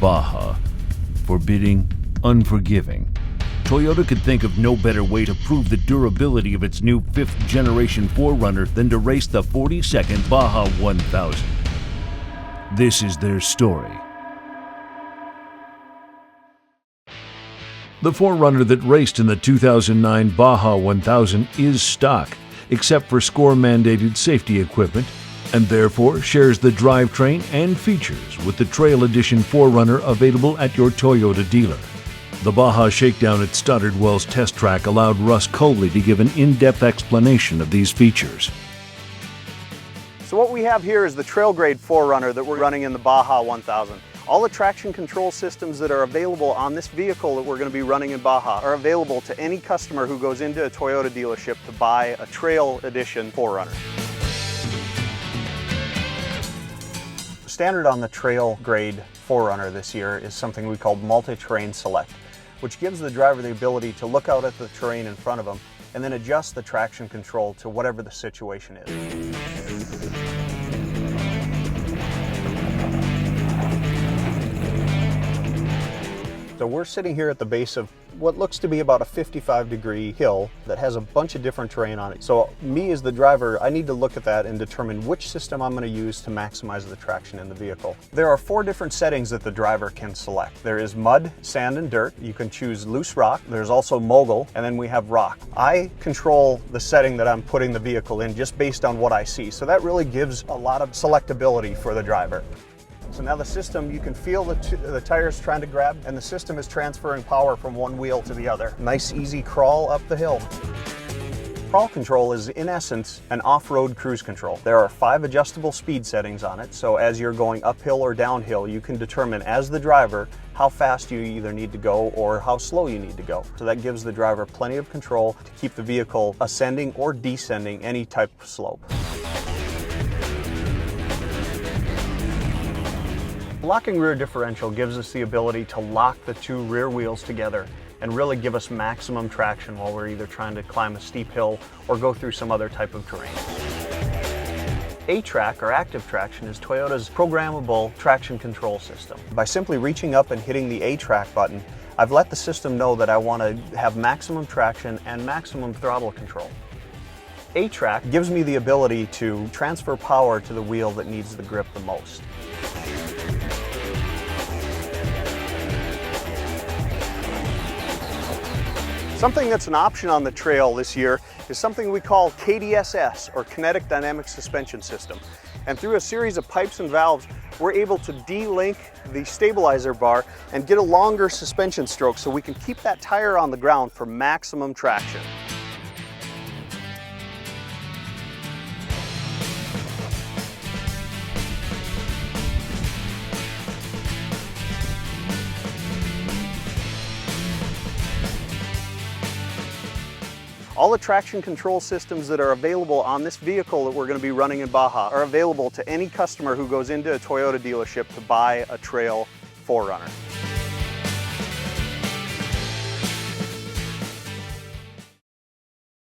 Baja. Forbidding, unforgiving. Toyota could think of no better way to prove the durability of its new 5th generation 4Runner than to race the 42nd Baja 1000. This is their story. The 4Runner that raced in the 2009 Baja 1000 is stock, except for score-mandated safety equipment, and therefore shares the drivetrain and features with the Trail Edition 4Runner available at your Toyota dealer. The Baja shakedown at Stoddard Wells Test Track allowed Russ Coley to give an in-depth explanation of these features. So what we have here is the trail grade 4Runner that we're running in the Baja 1000. All the traction control systems that are available on this vehicle that we're going to be running in Baja are available to any customer who goes into a Toyota dealership to buy a Trail Edition 4Runner. Standard on the trail grade 4Runner this year is something we call multi-terrain select, which gives the driver the ability to look out at the terrain in front of them and then adjust the traction control to whatever the situation is. So we're sitting here at the base of what looks to be about a 55-degree hill that has a bunch of different terrain on it. So me as the driver, I need to look at that and determine which system I'm going to use to maximize the traction in the vehicle. There are 4 different settings that the driver can select. There is mud, sand, and dirt. You can choose loose rock. There's also mogul, and then we have rock. I control the setting that I'm putting the vehicle in just based on what I see. So that really gives a lot of selectability for the driver. So now the system, you can feel the tires trying to grab, and the system is transferring power from one wheel to the other. Nice easy crawl up the hill. Crawl control is in essence an off-road cruise control. There are 5 adjustable speed settings on it, so as you're going uphill or downhill, you can determine as the driver how fast you either need to go or how slow you need to go. So that gives the driver plenty of control to keep the vehicle ascending or descending any type of slope. Locking rear differential gives us the ability to lock the 2 rear wheels together and really give us maximum traction while we're either trying to climb a steep hill or go through some other type of terrain. A-Track, or active traction, is Toyota's programmable traction control system. By simply reaching up and hitting the A-Track button, I've let the system know that I want to have maximum traction and maximum throttle control. A-Track gives me the ability to transfer power to the wheel that needs the grip the most. Something that's an option on the trail this year is something we call KDSS, or Kinetic Dynamic Suspension System. And through a series of pipes and valves, we're able to de-link the stabilizer bar and get a longer suspension stroke so we can keep that tire on the ground for maximum traction. All the traction control systems that are available on this vehicle that we're going to be running in Baja are available to any customer who goes into a Toyota dealership to buy a Trail 4Runner.